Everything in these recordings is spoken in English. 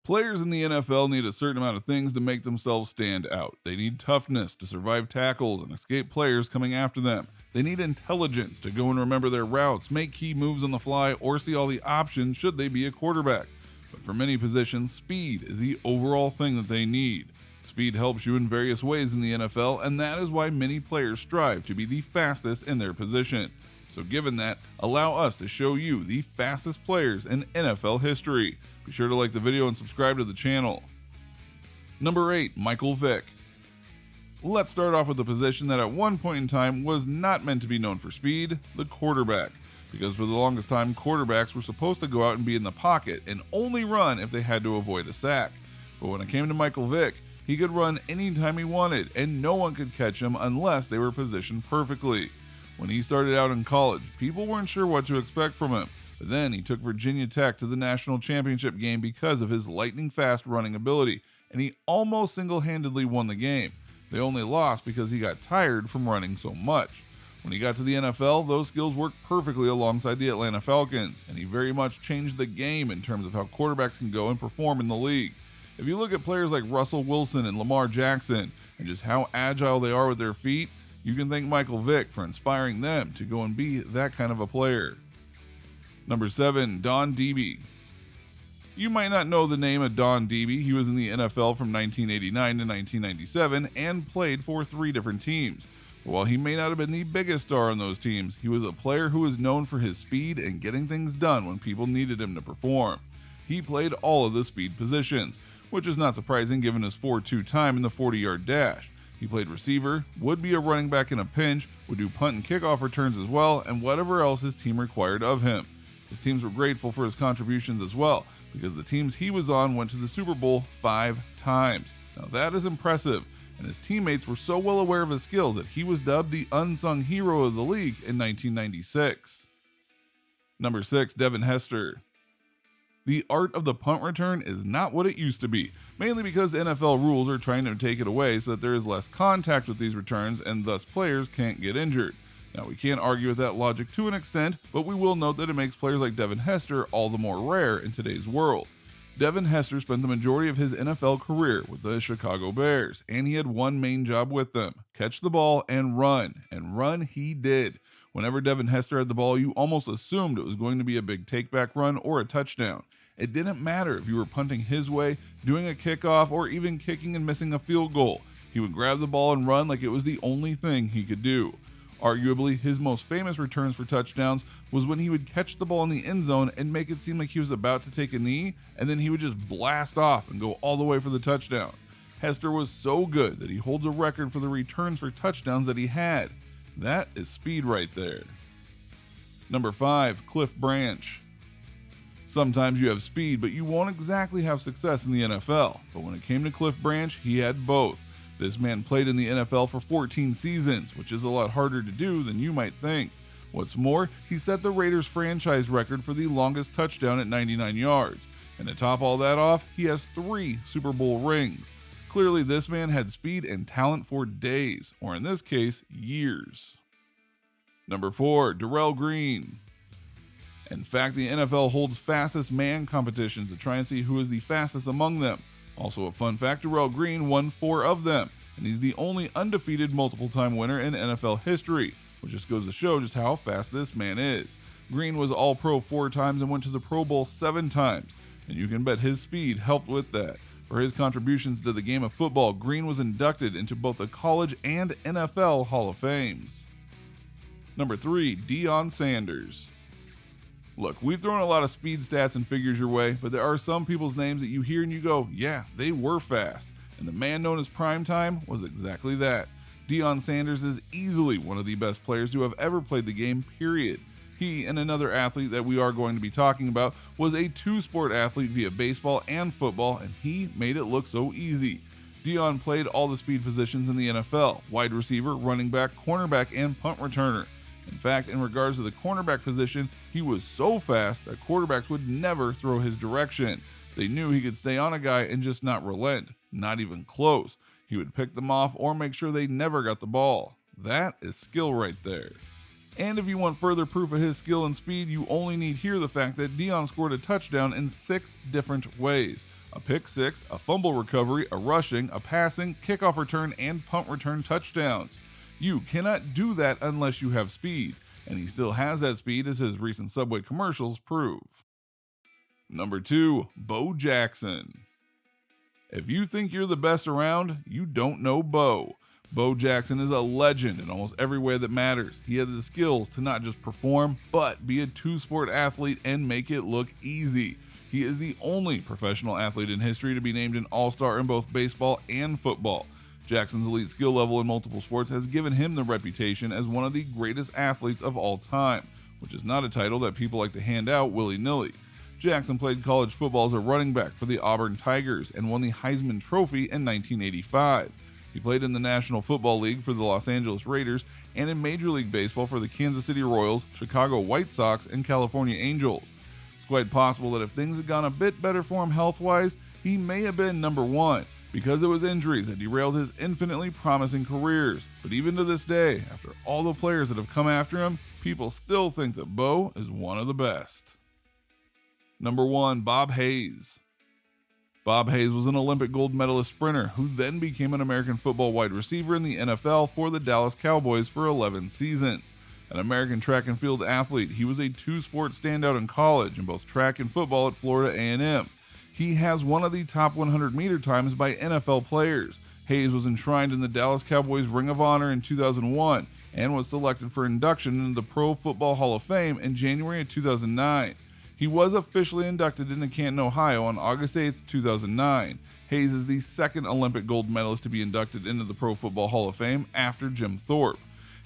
Players in the NFL need a certain amount of things to make themselves stand out. They need toughness to survive tackles and escape players coming after them. They need intelligence to go and remember their routes, make key moves on the fly, or see all the options should they be a quarterback. But for many positions, speed is the overall thing that they need. Speed helps you in various ways in the NFL, and that is why many players strive to be the fastest in their position. So given that, allow us to show you the fastest players in NFL history. Be sure to like the video and subscribe to the channel. Number 8, Michael Vick. Let's start off with a position that at one point in time was not meant to be known for speed, the quarterback. Because for the longest time, quarterbacks were supposed to go out and be in the pocket and only run if they had to avoid a sack. But when it came to Michael Vick, he could run anytime he wanted, and no one could catch him unless they were positioned perfectly. When he started out in college, people weren't sure what to expect from him, but then he took Virginia Tech to the national championship game because of his lightning-fast running ability, and he almost single-handedly won the game. They only lost because he got tired from running so much. When he got to the NFL, those skills worked perfectly alongside the Atlanta Falcons, and he very much changed the game in terms of how quarterbacks can go and perform in the league. If you look at players like Russell Wilson and Lamar Jackson, and just how agile they are with their feet, you can thank Michael Vick for inspiring them to go and be that kind of a player. Number 7, Don Deebe. You might not know the name of Don Deebe. He was in the NFL from 1989 to 1997 and played for 3 different teams. But while he may not have been the biggest star on those teams, he was a player who was known for his speed and getting things done when people needed him to perform. He played all of the speed positions, which is not surprising given his 4.2 time in the 40-yard dash. He played receiver, would be a running back in a pinch, would do punt and kickoff returns as well, and whatever else his team required of him. His teams were grateful for his contributions as well, because the teams he was on went to the Super Bowl 5 times. Now that is impressive, and his teammates were so well aware of his skills that he was dubbed the unsung hero of the league in 1996. Number 6, Devin Hester. The art of the punt return is not what it used to be, mainly because NFL rules are trying to take it away so that there is less contact with these returns and thus players can't get injured. Now we can't argue with that logic to an extent, but we will note that it makes players like Devin Hester all the more rare in today's world. Devin Hester spent the majority of his NFL career with the Chicago Bears, and he had one main job with them: catch the ball and run he did. Whenever Devin Hester had the ball, you almost assumed it was going to be a big takeback run or a touchdown. It didn't matter if you were punting his way, doing a kickoff, or even kicking and missing a field goal. He would grab the ball and run like it was the only thing he could do. Arguably, his most famous returns for touchdowns was when he would catch the ball in the end zone and make it seem like he was about to take a knee, and then he would just blast off and go all the way for the touchdown. Hester was so good that he holds a record for the returns for touchdowns that he had. That is speed right there. Number 5, Cliff Branch. Sometimes you have speed, but you won't exactly have success in the NFL. But when it came to Cliff Branch, he had both. This man played in the NFL for 14 seasons, which is a lot harder to do than you might think. What's more, he set the Raiders franchise record for the longest touchdown at 99 yards. And to top all that off, he has 3 Super Bowl rings. Clearly, this man had speed and talent for days, or in this case, years. Number 4, Darrell Green. In fact, the NFL holds fastest man competitions to try and see who is the fastest among them. Also a fun fact, Darrell Green won 4 of them, and he's the only undefeated multiple-time winner in NFL history, which just goes to show just how fast this man is. Green was All-Pro 4 times and went to the Pro Bowl 7 times, and you can bet his speed helped with that. For his contributions to the game of football, Green was inducted into both the college and NFL Hall of Fames. Number 3, Deion Sanders. Look, we've thrown a lot of speed stats and figures your way, but there are some people's names that you hear and you go, yeah, they were fast. And the man known as Primetime was exactly that. Deion Sanders is easily one of the best players to have ever played the game, period. He and another athlete that we are going to be talking about was a 2-sport athlete via baseball and football, and he made it look so easy. Deion played all the speed positions in the NFL: wide receiver, running back, cornerback, and punt returner. In fact, in regards to the cornerback position, he was so fast that quarterbacks would never throw his direction. They knew he could stay on a guy and just not relent. Not even close. He would pick them off or make sure they never got the ball. That is skill right there. And if you want further proof of his skill and speed, you only need hear the fact that Deion scored a touchdown in 6 different ways. a pick six, a fumble recovery, a rushing, a passing, kickoff return, and punt return touchdowns. You cannot do that unless you have speed, and he still has that speed as his recent Subway commercials prove. Number 2, Bo Jackson. If you think you're the best around, you don't know Bo. Bo Jackson is a legend in almost every way that matters. He has the skills to not just perform, but be a two-sport athlete and make it look easy. He is the only professional athlete in history to be named an All-Star in both baseball and football. Jackson's elite skill level in multiple sports has given him the reputation as one of the greatest athletes of all time, which is not a title that people like to hand out willy-nilly. Jackson played college football as a running back for the Auburn Tigers and won the Heisman Trophy in 1985. He played in the National Football League for the Los Angeles Raiders and in Major League Baseball for the Kansas City Royals, Chicago White Sox, and California Angels. It's quite possible that if things had gone a bit better for him health-wise, he may have been number 1, because it was injuries that derailed his infinitely promising careers. But even to this day, after all the players that have come after him, people still think that Bo is one of the best. Number 1, Bob Hayes. Bob Hayes was an Olympic gold medalist sprinter who then became an American football wide receiver in the NFL for the Dallas Cowboys for 11 seasons. An American track and field athlete, he was a two-sport standout in college in both track and football at Florida A&M. He has one of the top 100 meter times by NFL players. Hayes was enshrined in the Dallas Cowboys Ring of Honor in 2001 and was selected for induction into the Pro Football Hall of Fame in January of 2009. He was officially inducted into Canton, Ohio on August 8, 2009. Hayes is the second Olympic gold medalist to be inducted into the Pro Football Hall of Fame after Jim Thorpe.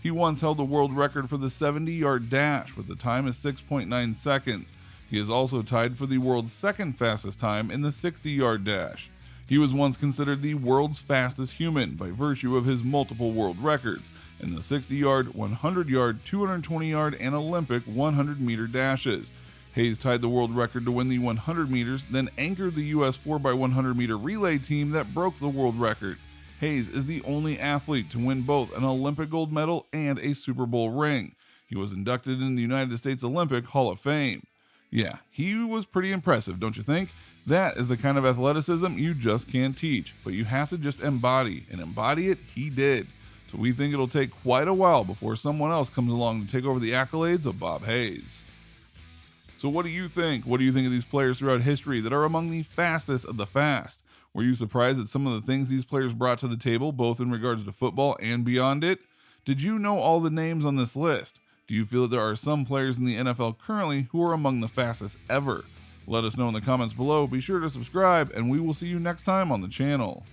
He once held the world record for the 70-yard dash with the time is 6.9 seconds. He is also tied for the world's second fastest time in the 60-yard dash. He was once considered the world's fastest human by virtue of his multiple world records in the 60-yard, 100-yard, 220-yard, and Olympic 100-meter dashes. Hayes tied the world record to win the 100 meters, then anchored the U.S. 4x100 meter relay team that broke the world record. Hayes is the only athlete to win both an Olympic gold medal and a Super Bowl ring. He was inducted in the United States Olympic Hall of Fame. Yeah, he was pretty impressive, don't you think? That is the kind of athleticism you just can't teach, but you have to just embody, and embody it he did. So we think it'll take quite a while before someone else comes along to take over the accolades of Bob Hayes. So what do you think? What do you think of these players throughout history that are among the fastest of the fast? Were you surprised at some of the things these players brought to the table, both in regards to football and beyond it? Did you know all the names on this list? Do you feel that there are some players in the NFL currently who are among the fastest ever? Let us know in the comments below. Be sure to subscribe, and we will see you next time on the channel.